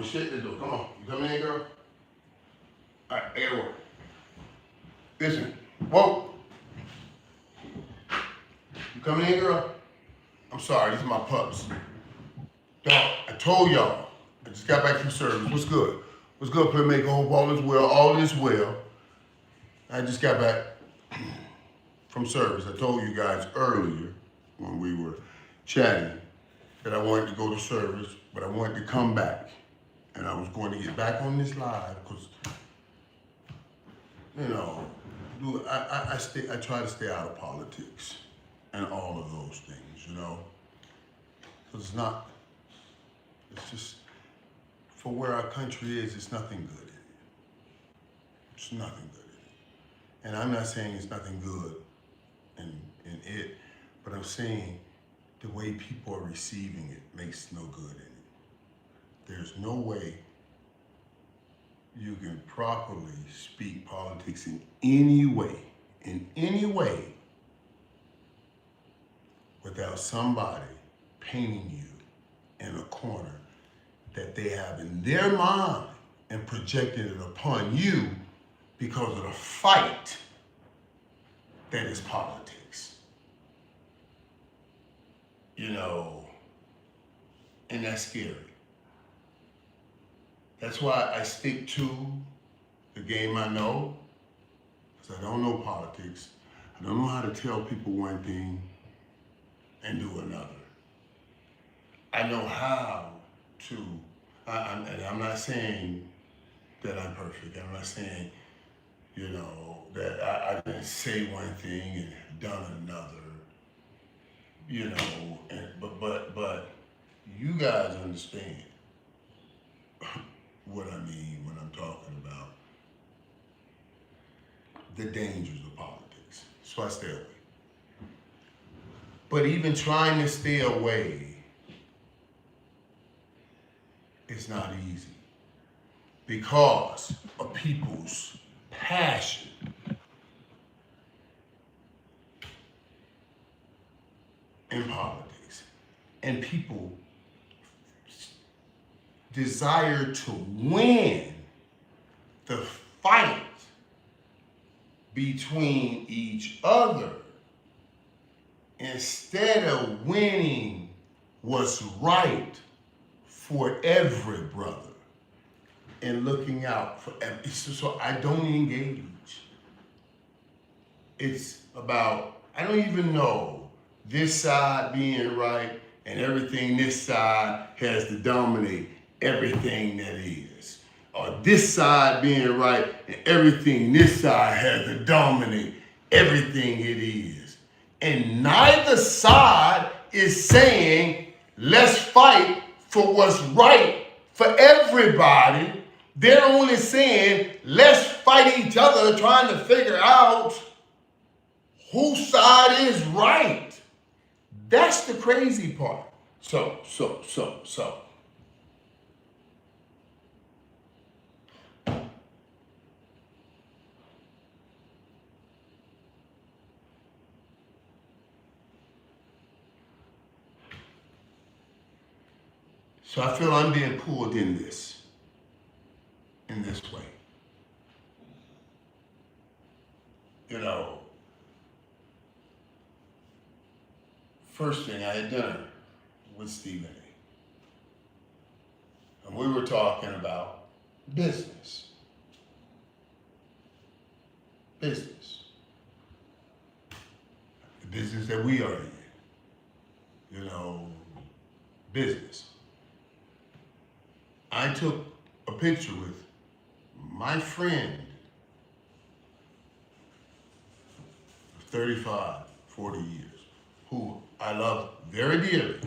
with shit to do. Come on. You coming in, girl? All right, I gotta work. Listen. Whoa. You coming in, girl? I'm sorry, these are my pups. Dog, I told y'all. I just got back from service. What's good? What's good, Playmaker? Hope all is well. All is well. I just got back from service. I told you guys earlier when we were chatting that I wanted to go to service, but I wanted to come back. And I was going to get back on this live because, you know, I try to stay out of politics and all of those things, you know. Because it's just, for where our country is, it's nothing good in it. It's nothing good in it. And I'm not saying it's nothing good in it, but I'm saying the way people are receiving it makes no good in it. There's no way you can properly speak politics in any way, without somebody painting you in a corner that they have in their mind and projecting it upon you because of the fight that is politics. You know, and that's scary. That's why I stick to the game I know, because I don't know politics. I don't know how to tell people one thing and do another. I know how to, and I'm not saying that I'm perfect. I'm not saying, you know, that I can say one thing and have done another, you know, and, but you guys understand what I mean when I'm talking about the dangers of politics. So I stay away. But even trying to stay away is not easy because of people's passion in politics and people desire to win the fight between each other instead of winning what's right for every brother and looking out for every. So I don't engage. It's about, I don't even know this side being right and everything this side has to dominate everything that is. Or this side being right and everything this side has to dominate everything it is. And neither side is saying, let's fight for what's right for everybody. They're only saying, let's fight each other, trying to figure out whose side is right. That's the crazy part. So. So I feel I'm being pulled in this way. You know, first thing, I had dinner with Stephen A. And we were talking about business. Business. The business that we are in. You know, business. I took a picture with my friend of 35, 40 years, who I love very dearly.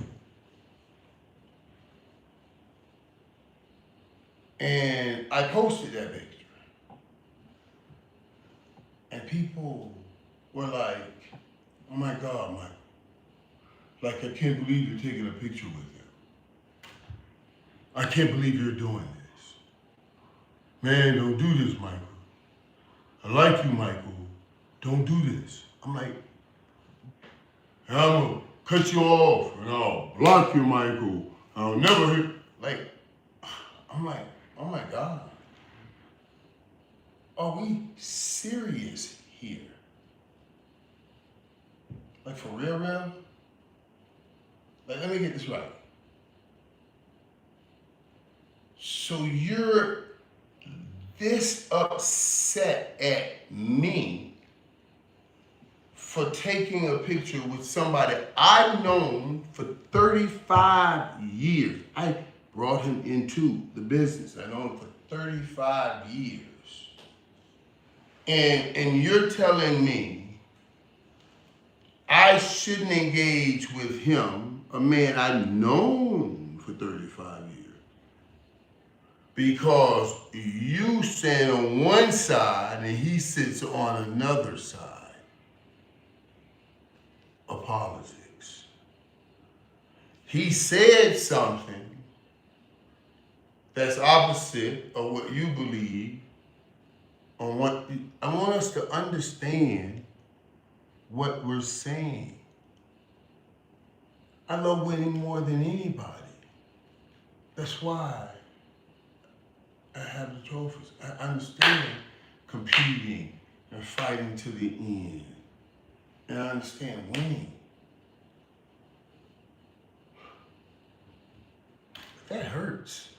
And I posted that picture. And people were like, oh my God, Michael. Like, I can't believe you're taking a picture with him. I can't believe you're doing this. Man, don't do this, Michael. I like you, Michael. Don't do this. I'm like, I'm gonna cut you off and I'll block you, Michael. I'll never hit. Like, I'm like, oh my God. Are we serious here? Like for real, real? Like, let me get this right. So you're this upset at me for taking a picture with somebody I've known for 35 years. I brought him into the business. I know him for 35 years. And you're telling me I shouldn't engage with him, a man I've known for 35 years, because you stand on one side and he sits on another side of politics. He said something that's opposite of what you believe. On what I want us to understand what we're saying. I love winning more than anybody. That's why I have the trophies. I understand competing and fighting to the end. And I understand winning. But that hurts.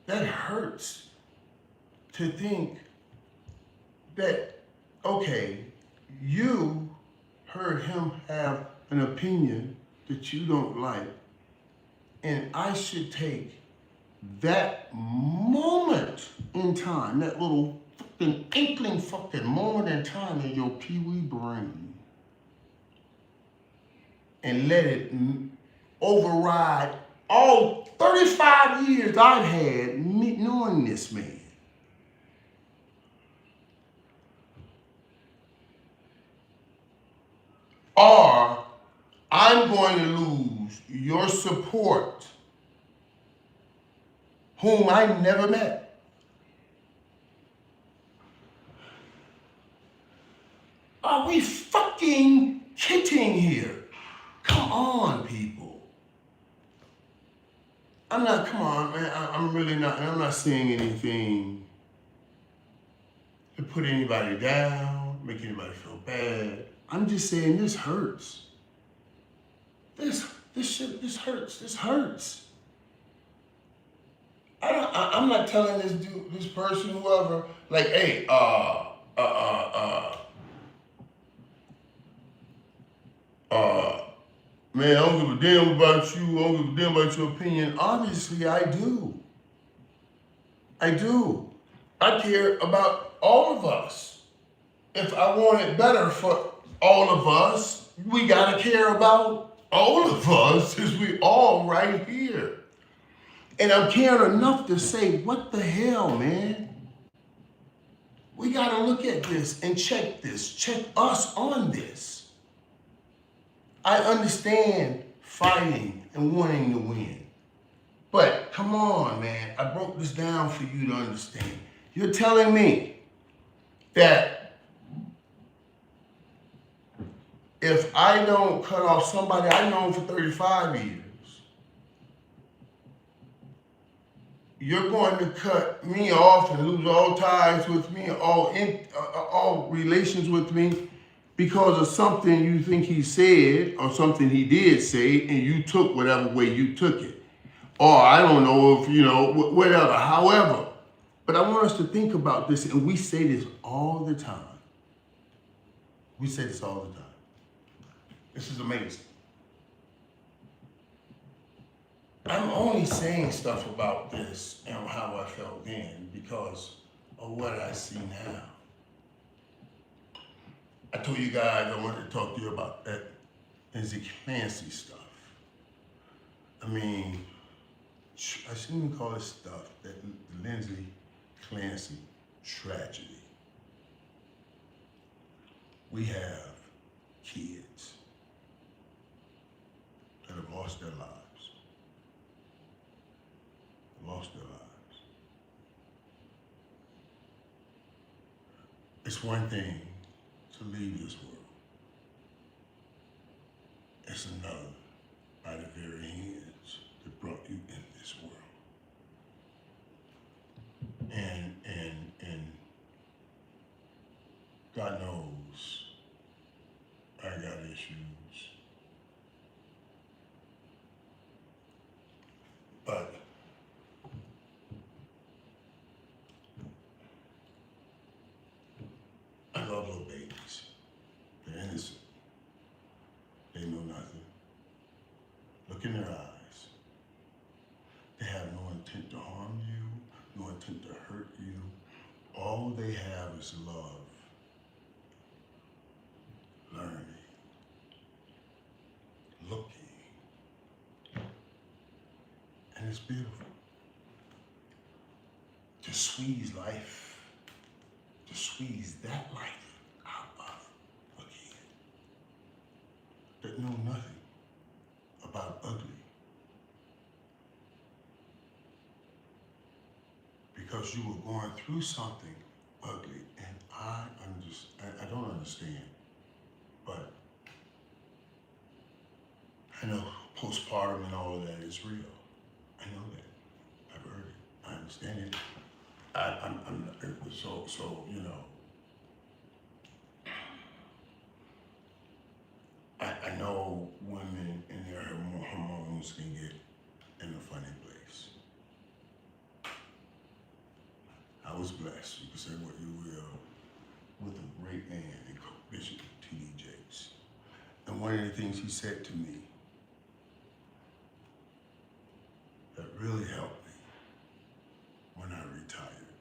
That hurts to think that, okay, you heard him have an opinion that you don't like, and I should take that moment in time, that little fucking inkling fucking moment in time in your pee-wee brain, and let it override all 35 years I've had knowing this man. Or I'm going to lose your support, whom I never met. Are we fucking kidding here? Come on, people. Come on, man, I'm really not, and I'm not saying anything to put anybody down, make anybody feel bad. I'm just saying this hurts. This hurts. I'm not telling this dude, this person, whoever, like, hey, man, I don't give a damn about you. I don't give a damn about your opinion. Obviously, I do. I care about all of us. If I want it better for all of us, we gotta care about all of us, since we all right here. And I'm caring enough to say, what the hell, man? We gotta look at this and check us on this. I understand fighting and wanting to win. But come on, man, I broke this down for you to understand. You're telling me that if I don't cut off somebody I've known for 35 years, you're going to cut me off and lose all ties with me, all relations with me, because of something you think he said or something he did say, and you took whatever way you took it. Or I don't know if, whatever, however. But I want us to think about this, and we say this all the time. This is amazing. I'm only saying stuff about this and how I felt then because of what I see now. I told you guys I wanted to talk to you about that Lindsay Clancy stuff. I mean, I shouldn't even call it stuff, that Lindsay Clancy tragedy. We have kids that have lost their lives. It's one thing to leave this world. It's another by the very hands that brought you in this world. God knows I got issues. But I love little babies. They're innocent. They know nothing. Look in their eyes. They have no intent to harm you, no intent to hurt you. All they have is love, learning, looking, and it's beautiful. To squeeze life, to squeeze that life out of a kid that know nothing about ugly. Because you were going through something ugly, and I don't understand, but I know postpartum and all of that is real. I know that. I've heard it. I understand it. So you know. I know women and their hormones can get in a funny place. I was blessed, you can say what you will, with a great man in Bishop T.D. Jakes. And one of the things he said to me that really helped me when I retired,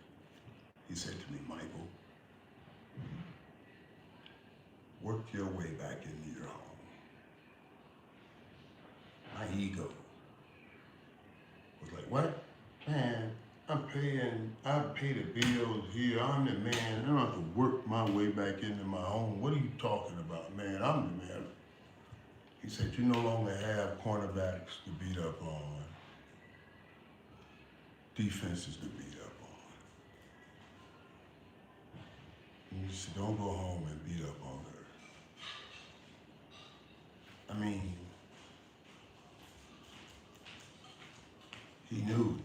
he said to me, Michael, work your way back into your home. My ego was like, what? Man, I pay the bills here, I'm the man, I don't have to work my way back into my home. What are you talking about, man? I'm the man. He said, you no longer have cornerbacks to beat up on, defenses to beat up on. And he said, don't go home and beat up on her. I mean, he knew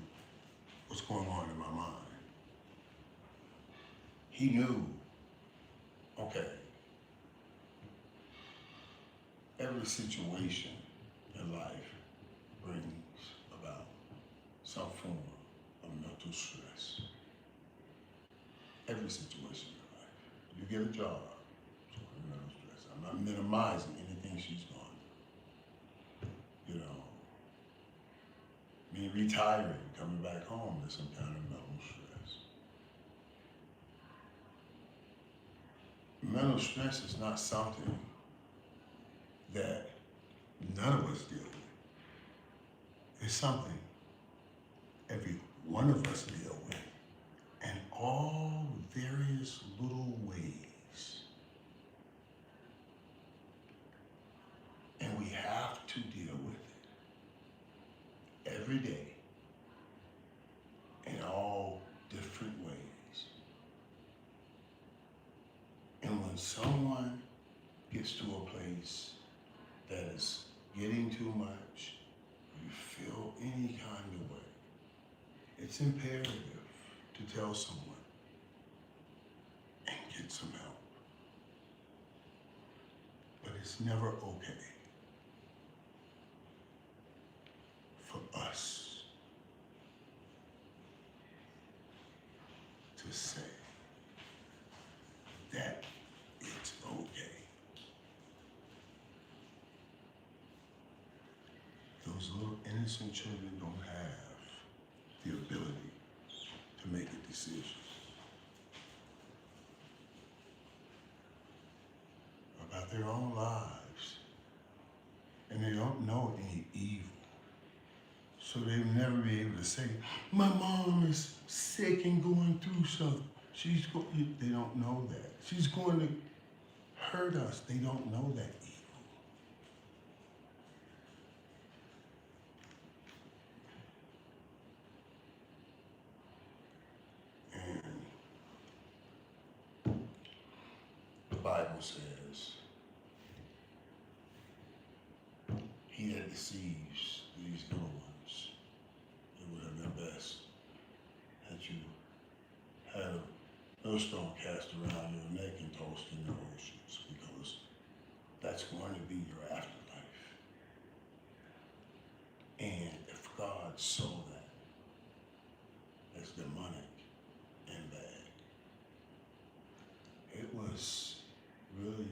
what's going on in my mind. He knew, okay, every situation in life brings about some form of mental stress. Every situation in life. You get a job, it's mental stress. I'm not minimizing anything she's gone through. You know, me retiring, coming back home is some kind of mental stress. Mental stress is not something that none of us deal with. It's something every one of us deal with in all various little ways. And we have to deal with it every day in all different ways. And when someone gets to a place that is getting too much, you feel any kind of way, it's imperative to tell someone and get some help. But it's never okay for us to say that it's okay. Those little innocent children don't have the ability to make a decision about their own lives, and they don't know any evil. So they'll never be able to say, my mom is sick and going through something. They don't know that. She's going to hurt us. They don't know that evil. And the Bible says, he that deceives these little ones, it would have been best that you had a millstone cast around your neck and tossed in the oceans, because that's going to be your afterlife. And if God saw that as demonic and bad, it was really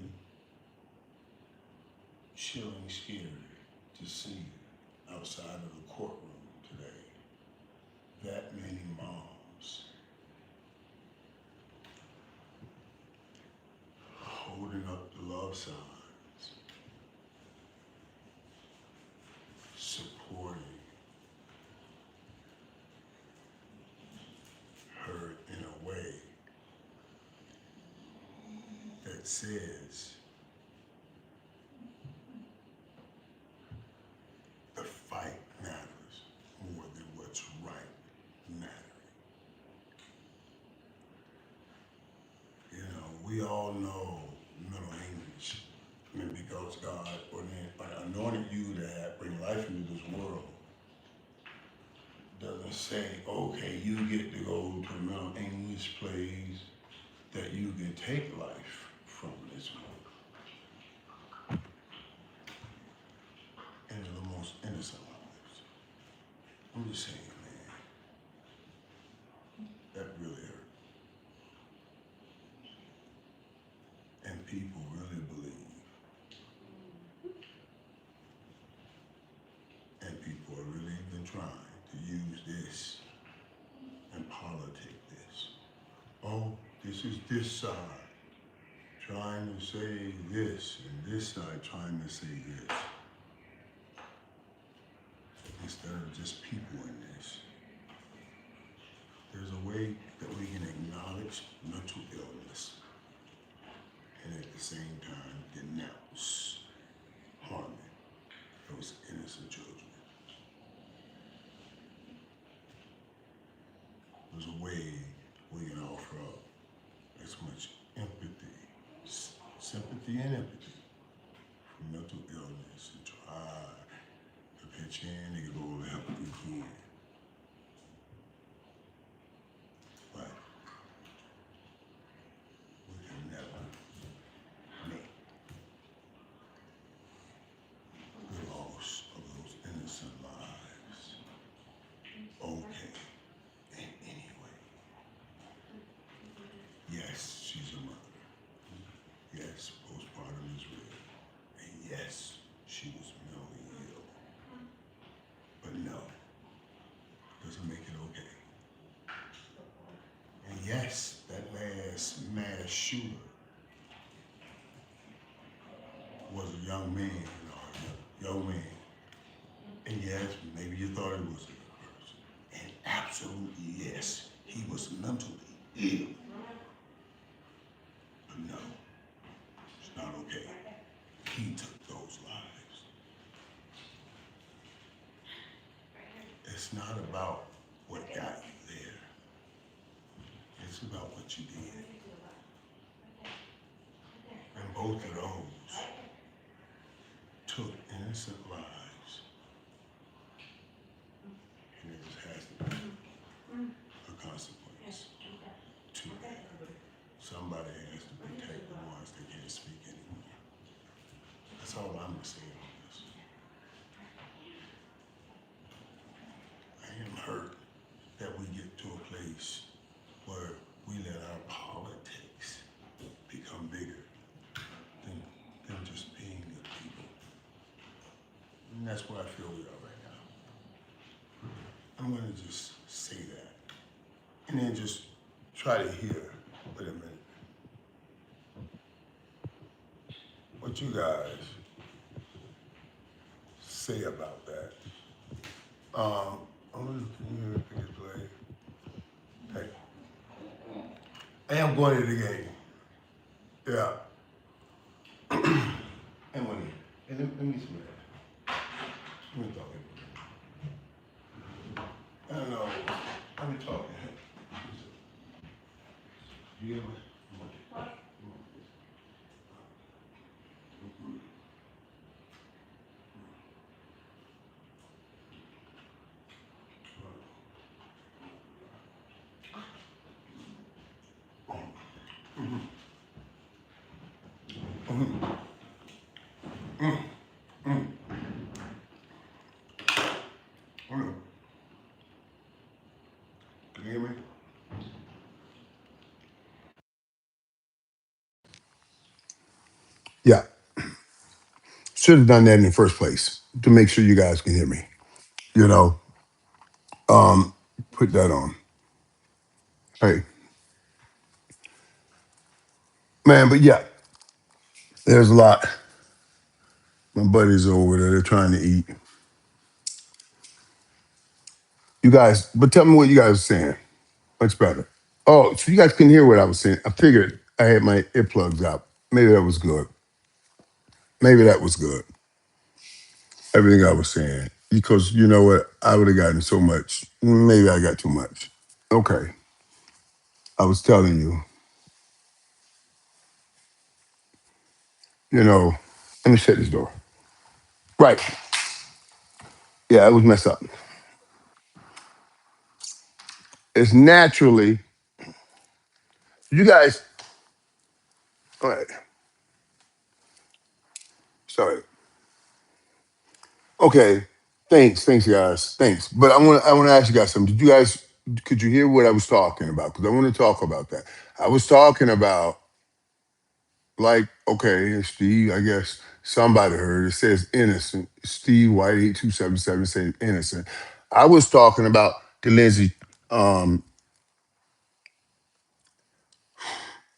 chilling, scary to see outside of the courtroom today that many moms holding up the love signs, supporting her in a way that says the fight matters more than what's right mattering. You know, we all know Middle English. I mean, because God anointed you to bring life into this world, doesn't say, okay, you get to go to a Middle English place that you can take life from this world into the most innocent lives. I'm just saying, man, that really hurt. And people really believe. And people are really even trying to use this and politic this. Oh, this is this side trying to say this, and this side trying to say this. Instead of just people in this. There's a way that we can acknowledge mental illness and at the same time denounce harming those innocent children. There's a way we can offer up as much empathy, sympathy and empathy for mental illness, and try to pitch in and get all the help we can. But we can never make the loss of those innocent lives okay in any way. Yes, she's a mother. Yes, postpartum is real. And yes, she was mentally ill. But no, doesn't make it okay. And yes, that last mass shooter was a young man or a young man. And yes, maybe you thought he was a good person. And absolutely yes, he was mentally ill. But no, it's not okay. He took those lives. It's not about what got you there. It's about what you did. And both of those took innocent lives. And it just has to be a consequence to that. Somebody has to protect the ones that can't speak anymore. That's all I'm gonna say on this. I am hurt that we get to a place where we let our politics become bigger than just being good people. And that's where I feel we are right now. I'm gonna just say that. And then just try to hear, wait a minute, what you guys say about that. I'm gonna hear the biggest play. Hey, I am going to the game. Yeah. And when let me see that. Let me talk. I don't know. Let me talk. You hear me? Should have done that in the first place to make sure you guys can hear me. You know, um, put that on. Hey, man, but yeah, there's a lot. My buddies are over there, they're trying to eat. You guys, but tell me what you guys are saying. Much better. Oh, so you guys couldn't hear what I was saying. I figured I had my earplugs out. Maybe that was good. Maybe that was good. Everything I was saying. Because you know what? I would have gotten so much. Maybe I got too much. Okay. I was telling you, you know, let me shut this door. Right. Yeah, it was messed up. It's naturally, you guys, all right, sorry. Okay. Thanks, guys. Thanks. But I want to ask you guys something. Did you guys could you hear what I was talking about? Because I want to talk about that. I was talking about like, okay, Steve, I guess somebody heard it says innocent. Steve White 8277 says innocent. I was talking about the Lindsay about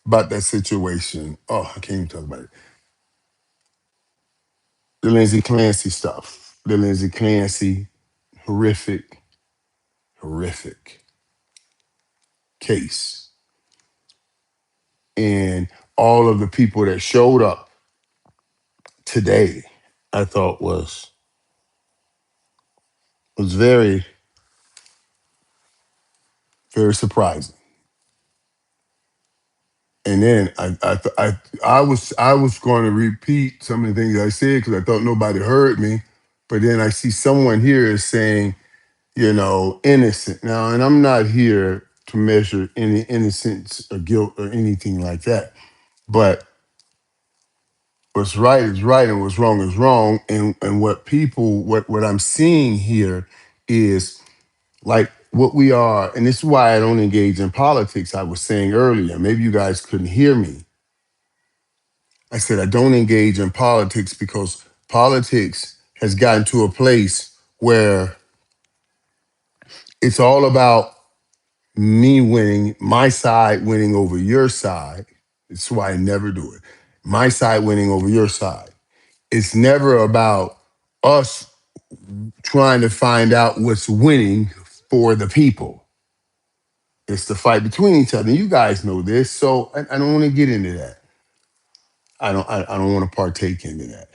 that situation. Oh, I can't even talk about it. The Lindsay Clancy stuff. The Lindsay Clancy horrific, horrific case. And all of the people that showed up today, I thought was very, very surprising. And then I was going to repeat some of the things I said because I thought nobody heard me. But then I see someone here is saying, innocent. Now, and I'm not here to measure any innocence or guilt or anything like that. But what's right is right and what's wrong is wrong. And what I'm seeing here is like what we are, and this is why I don't engage in politics. I was saying earlier, maybe you guys couldn't hear me. I said I don't engage in politics because politics has gotten to a place where it's all about me winning, my side winning over your side. That's why I never do it. My side winning over your side. It's never about us trying to find out what's winning for the people. It's the fight between each other. You guys know this, so I don't want to get into that. I don't want to partake into that.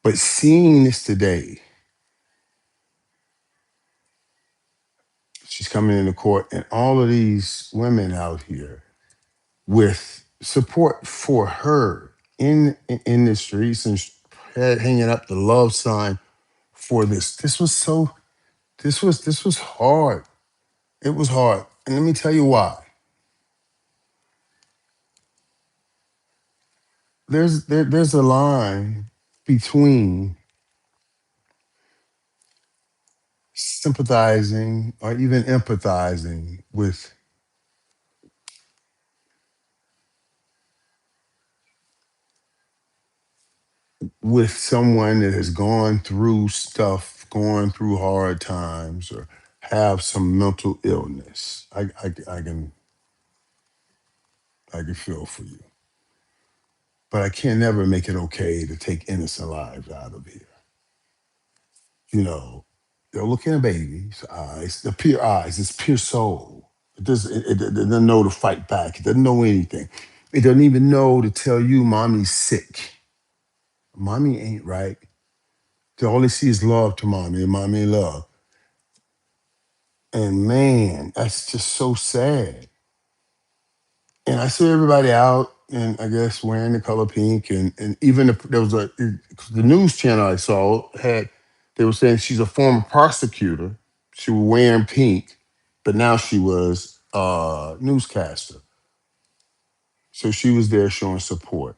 But seeing this today, she's coming into court, and all of these women out here with support for her in the streets and hanging up the love sign for this. This was hard. It was hard, and let me tell you why. There's a line between sympathizing or even empathizing with someone that has gone through stuff, going through hard times, or have some mental illness. I can feel for you, but I can never make it okay to take innocent lives out of here. You know, they'll look in a baby's eyes, the pure eyes, its pure soul. It doesn't know to fight back. It doesn't know anything. It doesn't even know to tell you mommy's sick. Mommy ain't right. They only see is love to mommy and mommy love. And man, that's just so sad. And I see everybody out and I guess wearing the color pink and even there was the news channel I saw had they were saying she's a former prosecutor. She was wearing pink, but now she was a newscaster. So she was there showing support.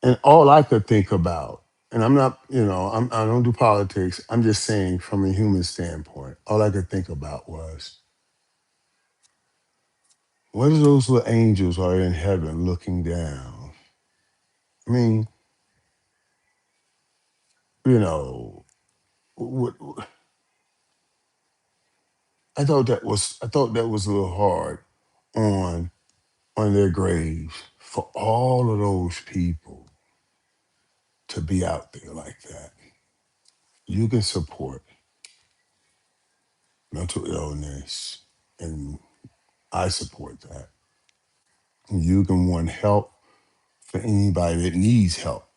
And all I could think about, and I'm not, I don't do politics. I'm just saying from a human standpoint, all I could think about was, what if those little angels are in heaven looking down? I mean, you know, what, I thought that was a little hard on their graves for all of those people to be out there like that. You can support mental illness, and I support that. You can want help for anybody that needs help.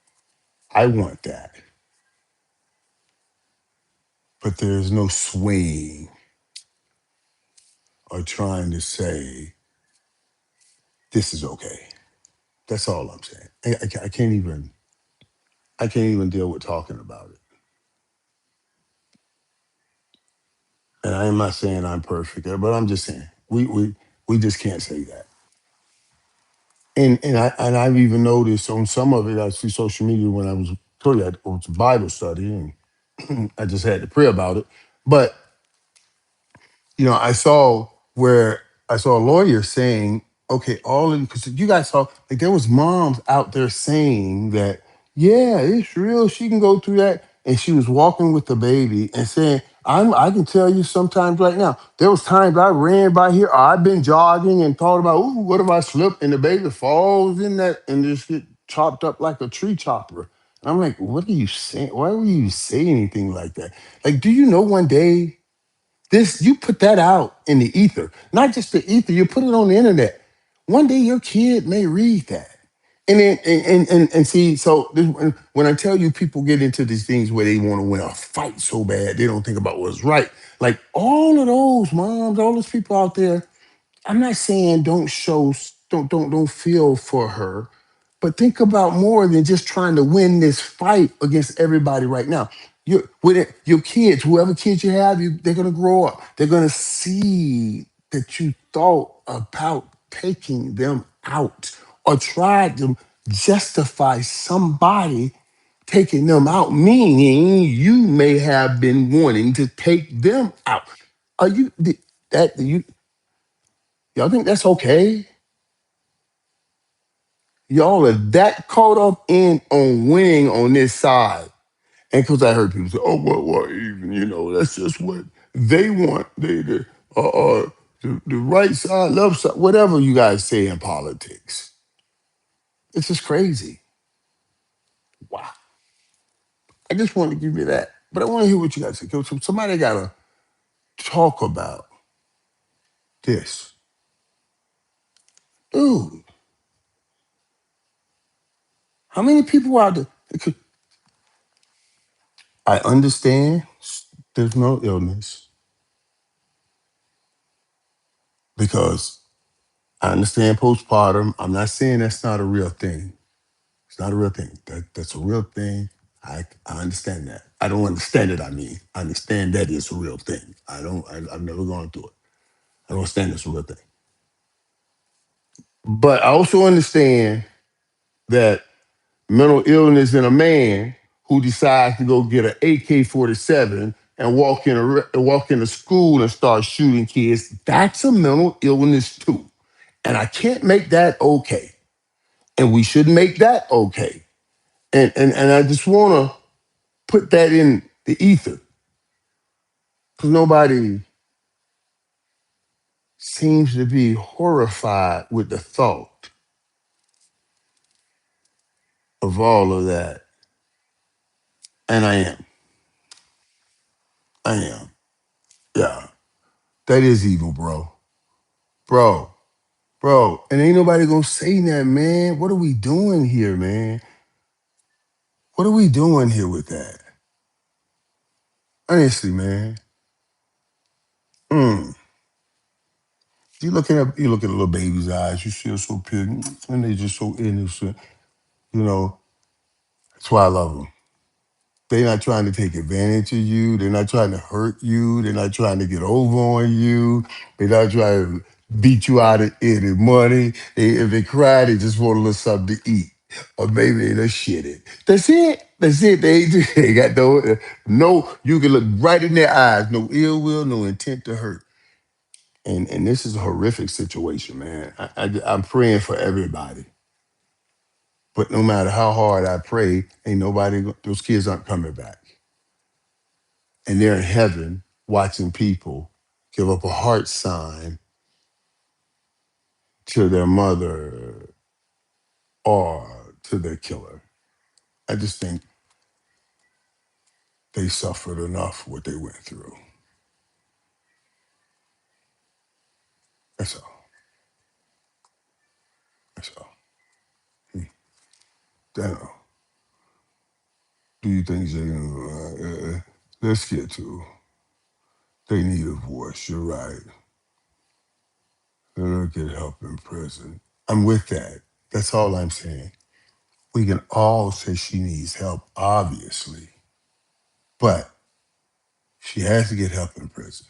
I want that. But there's no swaying or trying to say, this is okay. That's all I'm saying. I can't even deal with talking about it. And I'm not saying I'm perfect, but I'm just saying we just can't say that. And I've even noticed on some of it. I see social media when I was told you it was a Bible study, and I just had to pray about it. But I saw a lawyer saying, okay, all of because you guys saw like there was moms out there saying that, yeah, it's real. She can go through that. And she was walking with the baby and saying, I can tell you sometimes right now, there was times I ran by here, or I've been jogging and thought about, ooh, what if I slip and the baby falls in that and just get chopped up like a tree chopper. And I'm like, what are you saying? Why would you say anything like that? Like, do you know one day this you put that out in the ether, not just the ether. You put it on the internet. One day your kid may read that, and then and see. So when I tell you, people get into these things where they want to win a fight so bad they don't think about what's right. Like all of those moms, all those people out there. I'm not saying don't show, don't feel for her, but think about more than just trying to win this fight against everybody right now. Your kids, whoever kids you have, they're gonna grow up. They're gonna see that you thought about taking them out or tried to justify somebody taking them out, meaning you may have been wanting to take them out. Are you that you y'all think that's okay? Y'all are that caught up in on winning on this side. And because I heard people say, "Oh, well, even that's just what they want. The right side, left side, whatever you guys say in politics. It's just crazy. Wow. I just want to give you that, but I want to hear what you guys say. 'Cause somebody gotta talk about this, dude. How many people out there? I understand there's no illness because I understand postpartum. I'm not saying that's not a real thing. It's not a real thing. That's a real thing. I understand that. I don't understand it. I mean, I understand that it's a real thing. I've never gone through it. I don't understand it's a real thing. But I also understand that mental illness in a man who decides to go get an AK-47 and walk into school and start shooting kids, that's a mental illness too. And I can't make that okay. And we should make that okay. And I just want to put that in the ether because nobody seems to be horrified with the thought of all of that. And I am. I am. Yeah. That is evil, bro. Bro. Bro. And ain't nobody gonna say that, man. What are we doing here, man? What are we doing here with that? Honestly, man. Mm. You look at a little baby's eyes, you feel so pure, and they just so innocent. You know, that's why I love them. They're not trying to take advantage of you. They're not trying to hurt you. They're not trying to get over on you. They're not trying to beat you out of any money. If they cry, they just want a little something to eat. Or maybe they're shitted. That's it. That's it. They got no, you can look right in their eyes. No ill will, no intent to hurt. And this is a horrific situation, man. I'm praying for everybody. But no matter how hard I pray, ain't nobody, those kids aren't coming back. and they're in heaven watching people give up a heart sign to their mother or to their killer. I just think they suffered enough what they went through. That's all. That's all. Hmm. I don't know. Do you think let's get to they need a voice. You're right. They'll get help in prison. I'm with that. That's all I'm saying. We can all say she needs help, obviously, but she has to get help in prison.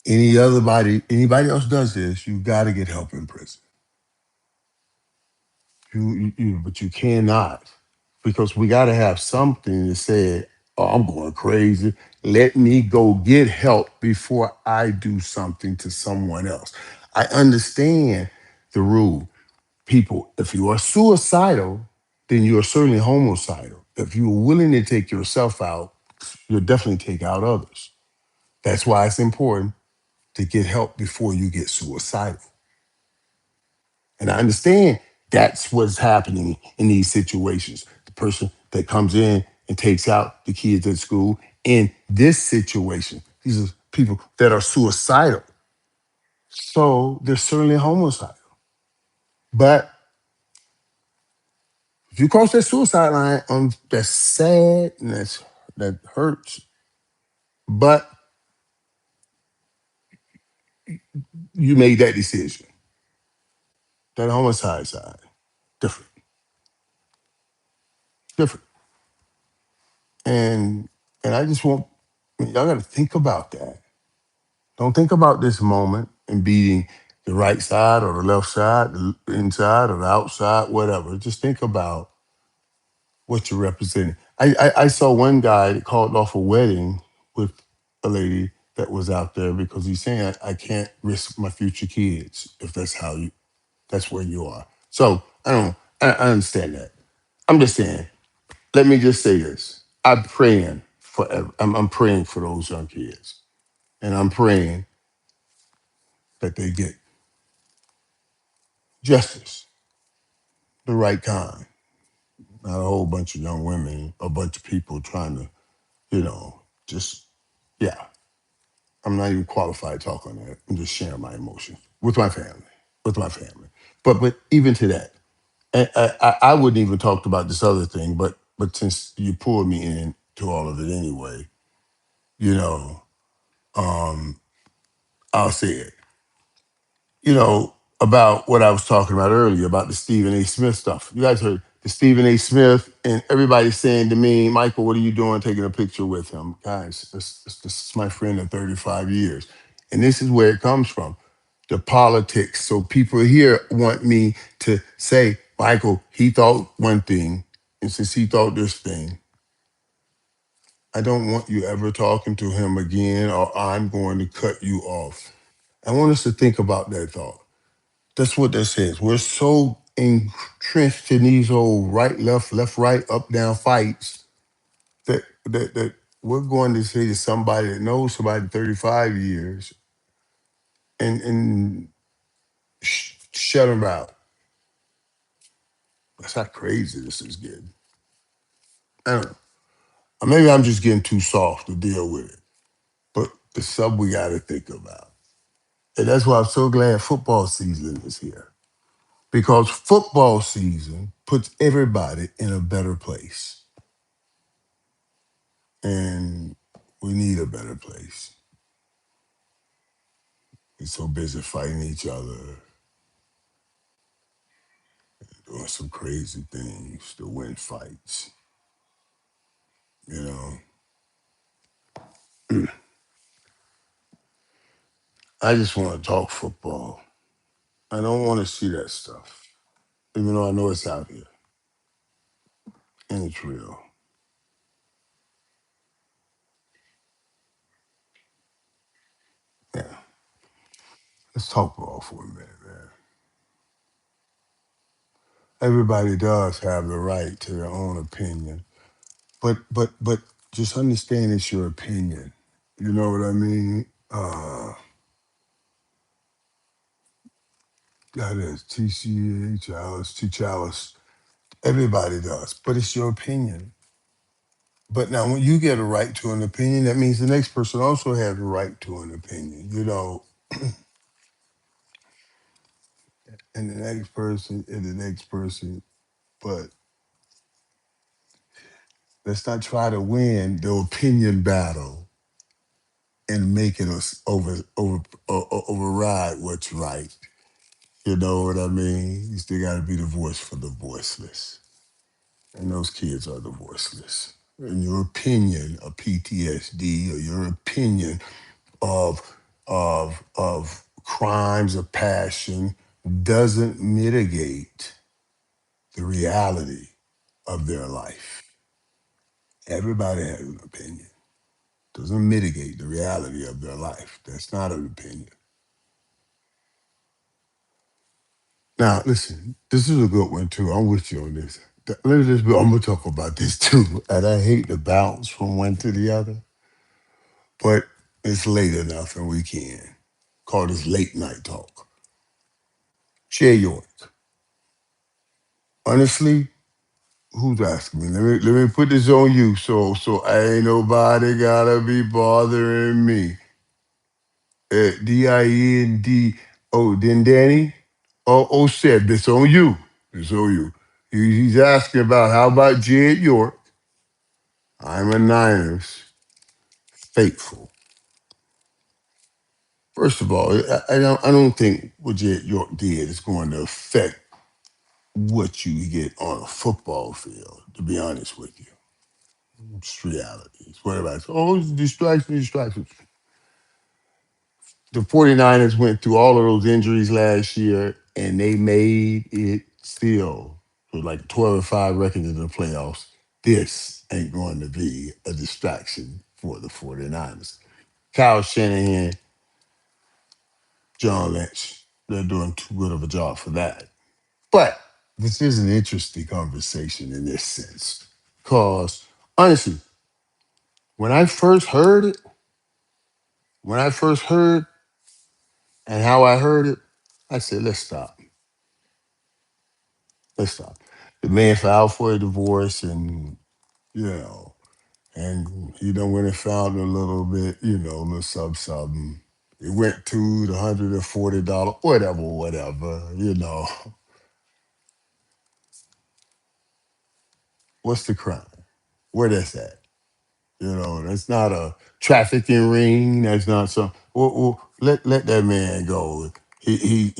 Anybody else does this, you got to get help in prison. But you cannot, because we got to have something to say, oh, I'm going crazy. Let me go get help before I do something to someone else. I understand the rule. People, if you are suicidal, then you are certainly homicidal. If you're willing to take yourself out, you'll definitely take out others. That's why it's important to get help before you get suicidal. And I understand that's what's happening in these situations. The person that comes in and takes out the kids at school in this situation, these are people that are suicidal. So they're certainly homicidal. But if you cross that suicide line, that's sad and that hurts. But you made that decision. That homicide side, different, different. And I just want y'all got to think about that. Don't think about this moment and beating the right side or the left side, the inside or the outside, whatever. Just think about what you're representing. I saw one guy that called off a wedding with a lady that was out there because he's saying I can't risk my future kids if that's where you are. So I understand that. I'm just saying. Let me just say this. I'm praying I'm praying for those young kids, and I'm praying that they get justice, the right kind. Not a whole bunch of young women, a bunch of people trying to, just, yeah. I'm not even qualified to talk on that. I'm just sharing my emotions with my family, with my family. But even to that, I wouldn't even talk about this other thing, but since you pulled me into all of it anyway, you know, um, I'll say it. About what I was talking about earlier about the Stephen A. Smith stuff. You guys heard the Stephen A. Smith, and everybody's saying to me, Michael, what are you doing taking a picture with him? Guys, this is my friend of 35 years. And this is where it comes from, the politics. So people here want me to say, Michael, he thought one thing, and since he thought this thing, I don't want you ever talking to him again, or I'm going to cut you off. I want us to think about that thought. That's what that says. We're so entrenched in these old right, left, right, up, down fights that we're going to say to somebody that knows somebody 35 years and shut them out. That's how crazy this is getting. I don't know. Or maybe I'm just getting too soft to deal with it. But it's something we got to think about. And that's why I'm so glad football season is here. Because football season puts everybody in a better place. And we need a better place. We're so busy fighting each other, doing some crazy things to win fights. You know, I just want to talk football. I don't want to see that stuff, even though I know it's out here and it's real. Yeah, let's talk ball for a minute, man. Everybody does have the right to their own opinion, but just understand it's your opinion. You know what I mean? That is TCA, Chalice, T Chalice. Everybody does, but it's your opinion. But now, when you get a right to an opinion, that means the next person also has a right to an opinion, and the next person, and the next person. But let's not try to win the opinion battle and make it override what's right. You know what I mean? You still got to be the voice for the voiceless. And those kids are the voiceless. And your opinion of PTSD or your opinion of crimes of passion doesn't mitigate the reality of their life. Everybody has an opinion. Doesn't mitigate the reality of their life. That's not an opinion. Now, listen, this is a good one too. I'm with you on this. I'm gonna talk about this too. And I hate to bounce from one to the other, but it's late enough and we can. Call this late night talk. Share York. Honestly, who's asking me? Let me put this on you. So ain't nobody gotta be bothering me. Diend. Then Danny. Oh said this on you. It's on you. He's asking about how about Jed York? I'm a Niners faithful. First of all, I don't think what Jed York did is going to affect what you get on a football field. To be honest with you, it's reality. It's what everybody says. Oh, it's distraction, distraction. The 49ers went through all of those injuries last year, and they made it still with like 12-5 record in the playoffs. This ain't going to be a distraction for the 49ers. Kyle Shanahan, John Lynch, they're doing too good of a job for that. But this is an interesting conversation in this sense. Because honestly, when I first heard it, when I first heard and how I heard it, I said, let's stop. Let's stop. The man filed for a divorce and, you know, and he done went and found a little bit, a little something. It went to the $140, whatever. What's the crime? Where that's at? That's not a trafficking ring. That's not some. Let that man go. He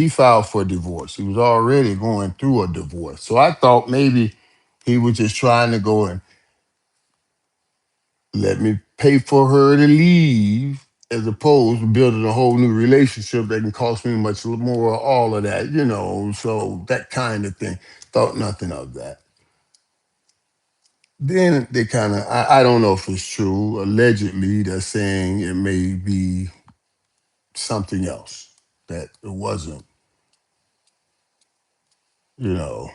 filed for divorce. He was already going through a divorce. So I thought maybe he was just trying to go and let me pay for her to leave, as opposed to building a whole new relationship that can cost me much more. All of that. So that kind of thing. Thought nothing of that. Then they kind of, I don't know if it's true. Allegedly, they're saying it may be something else, that it wasn't, you know,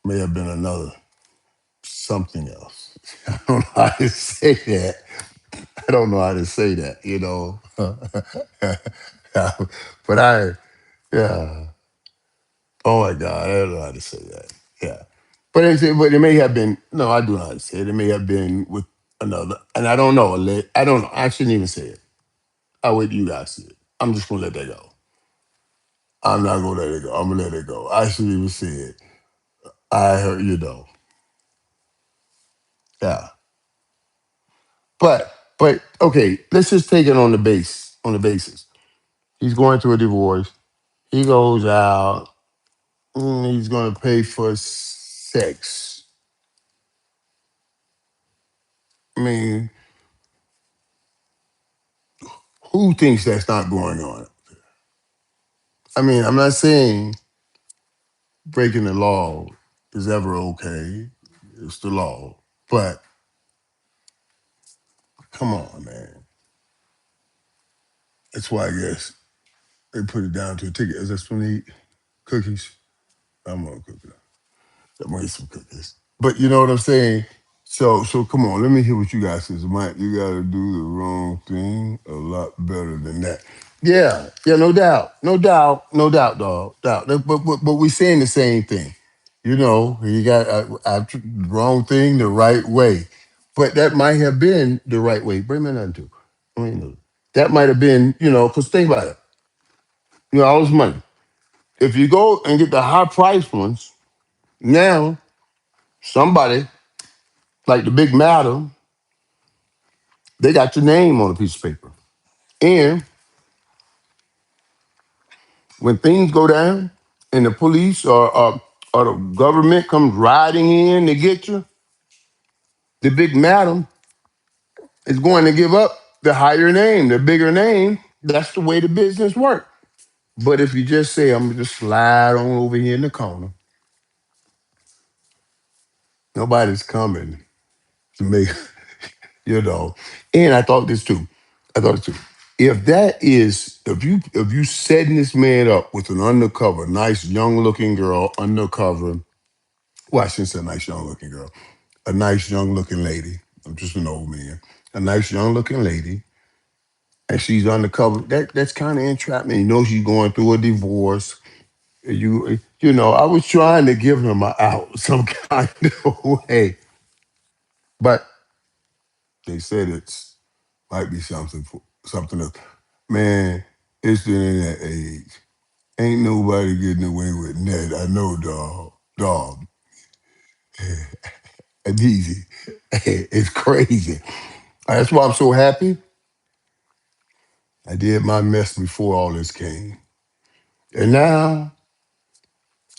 may have been another something else. I don't know how to say that. I don't know how to say that. But yeah. Oh my God, I don't know how to say that. Yeah. But it may have been, no, I do know how to say it. It may have been with another, and I don't know. I don't know. I shouldn't even say it. I'll wait till you guys see it. I'm just gonna let that go. I'm not gonna let it go. I'm gonna let it go. I shouldn't even say it. I heard. Yeah. But okay, let's just take it on the basis. He's going through a divorce. He goes out. He's gonna pay for sex. I mean, who thinks that's not going on? I mean, I'm not saying breaking the law is ever okay. It's the law. But come on, man. That's why I guess they put it down to a ticket. Is that when they eat cookies? I'm gonna cook it. I'm gonna eat some cookies. But you know what I'm saying? So come on, let me hear what you guys say. Mike, you gotta do the wrong thing a lot better than that. Yeah, no doubt. No doubt, dog. Doubt. But we saying the same thing. You know, you got the wrong thing the right way. But that might have been the right way. Bring me nothing too. I mean, that might have been, because think about it. All this money. If you go and get the high price ones, now somebody like the big matter, they got your name on a piece of paper. And when things go down and the police or the government comes riding in to get you, the big madam is going to give up the higher name, the bigger name. That's the way the business works. But if you just say, I'm going to just slide on over here in the corner, nobody's coming to make, you know. And I thought this too. If you setting this man up with an undercover, nice young looking girl undercover, well, I shouldn't say nice young looking girl, a nice young looking lady. I'm just an old man. A nice young looking lady, and she's undercover. That's kind of entrapment. You know she's going through a divorce. I was trying to give him an out some kind of way, but they said it's might be something else. Man, it's the internet age. Ain't nobody getting away with that. I know, dog. Dog. And easy. It's crazy. That's why I'm so happy. I did my mess before all this came. And now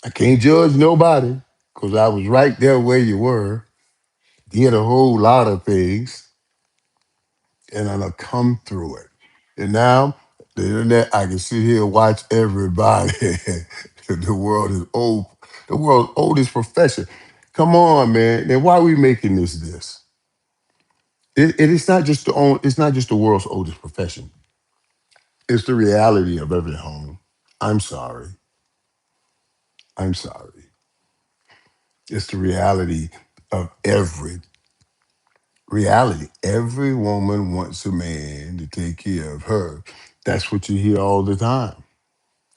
I can't judge nobody because I was right there where you were. Did a whole lot of things and I done come through it. And now the internet, I can sit here and watch everybody. The world is old. The world's oldest profession. Come on, man. Then why are we making this? It's not just it's not just the world's oldest profession. It's the reality of every home. I'm sorry. I'm sorry. It's the reality of every reality. Every woman wants a man to take care of her. That's what you hear all the time.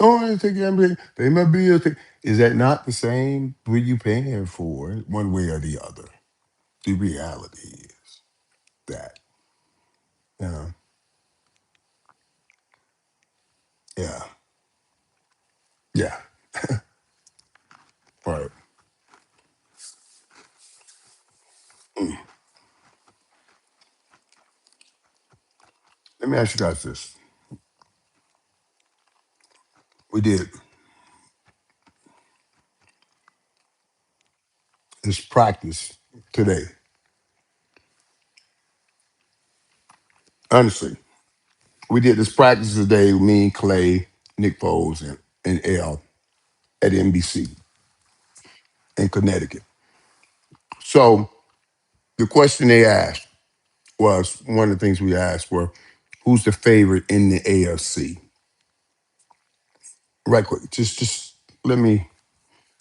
Oh, they take care of me. They my bills. Is that not the same? What you paying for it, one way or the other? The reality is that. You know, yeah, yeah, right. Let me ask you guys this. We did this practice today. Honestly, we did this practice today. Me, Clay, Nick Foles, and L at NBC in Connecticut. So the question they asked was one of the things we asked were, who's the favorite in the AFC? Right quick, just let me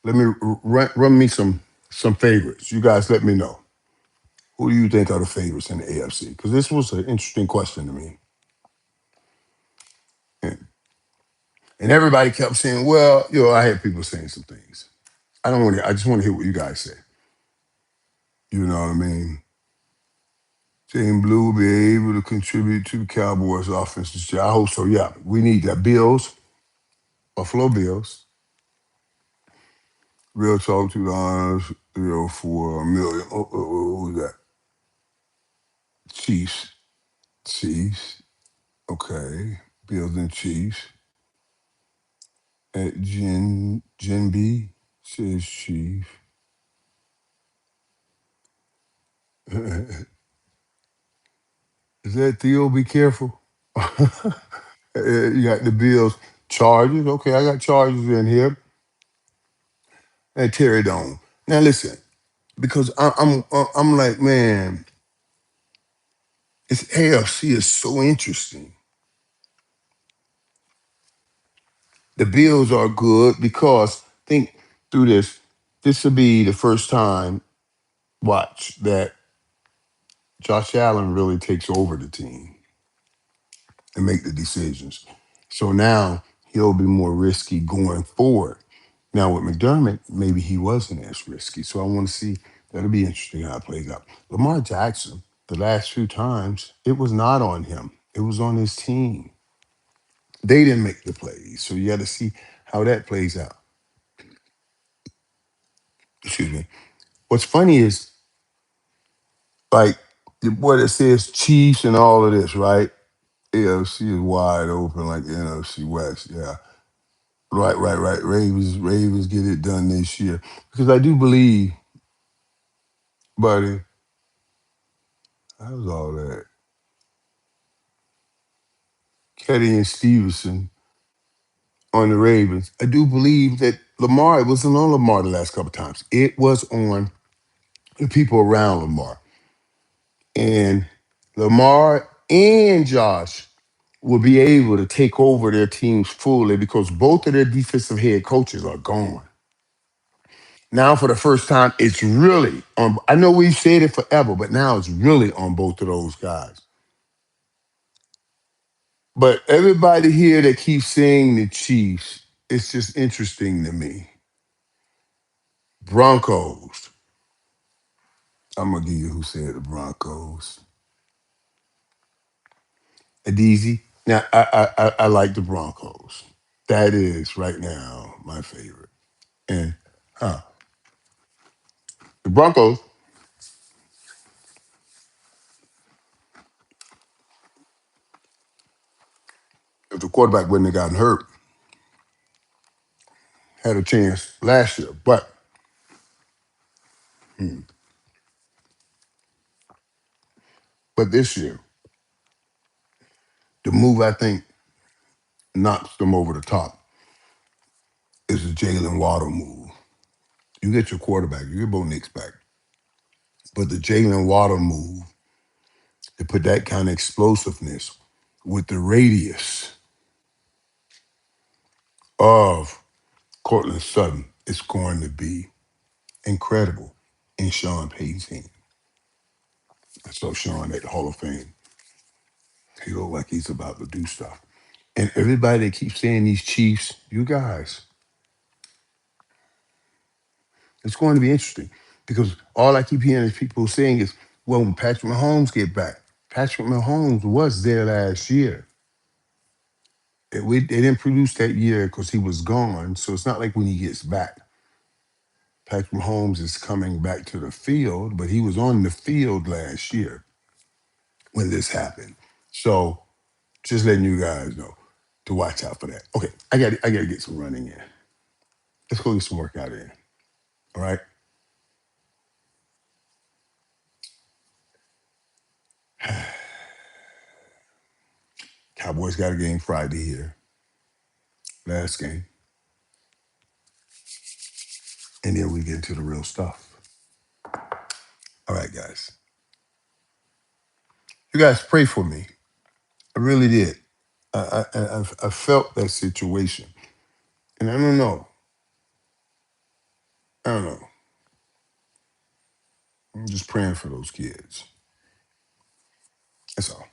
run me some favorites. You guys, let me know. Who do you think are the favorites in the AFC? Because this was an interesting question to me, and everybody kept saying, "Well, I had people saying some things. I don't want to. I just want to hear what you guys say. You know what I mean? Team Blue will be able to contribute to the Cowboys' offense this year. I hope so. Yeah, we need that. Bills, Buffalo Bills, Real Talk $2, 304 million. What was that? Chiefs, Chiefs. Okay, Bills and Chiefs. At Gen B says Chief. Is that Theo? Be careful. You got the Bills, Chargers. Okay, I got Chargers in here. And Terry Dome. Now listen, because I'm like, man, this AFC is so interesting. The Bills are good because think through this. This will be the first time, watch, that Josh Allen really takes over the team and make the decisions. So now he'll be more risky going forward. Now with McDermott, maybe he wasn't as risky. So I want to see. That'll be interesting how it plays out. Lamar Jackson, the last few times, it was not on him. It was on his team. They didn't make the plays. So you got to see how that plays out. Excuse me. What's funny is like what it says Chiefs and all of this, right? AFC is wide open like the NFC West. Yeah. Right. Ravens get it done this year. Because I do believe, buddy, how's all that? Ketty and Stevenson on the Ravens. I do believe that Lamar, it wasn't on Lamar the last couple times. It was on the people around Lamar. And Lamar and Josh will be able to take over their teams fully because both of their defensive head coaches are gone. Now, for the first time, it's really on. I know we've said it forever, but now it's really on both of those guys. But everybody here that keeps saying the Chiefs, it's just interesting to me. Broncos. I'm gonna give you who said the Broncos. Adizi. Now, I like the Broncos. That is right now my favorite. And the Broncos, if the quarterback wouldn't have gotten hurt, had a chance last year. But this year, the move I think knocks them over the top is the Jalen Waddle move. You get your quarterback, you get Bo Nix back. But the Jalen Waddle move to put that kind of explosiveness with the radius of Cortland Sutton is going to be incredible in Sean Payton's hand. So Sean at the Hall of Fame, he look like he's about to do stuff. And everybody that keeps saying these Chiefs, you guys, it's going to be interesting because all I keep hearing is people saying is, well, when Patrick Mahomes get back, Patrick Mahomes was there last year. They didn't produce that year because he was gone. So it's not like when he gets back, Patrick Mahomes is coming back to the field, but he was on the field last year when this happened. So just letting you guys know to watch out for that. Okay, I gotta get some running in. Let's go get some workout in. All right. Cowboys got a game Friday here. Last game. And then we get into the real stuff. All right, guys. You guys pray for me. I really did. I felt that situation. And I don't know. I don't know. I'm just praying for those kids. That's all.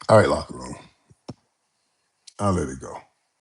All right, locker room. I'll let it go.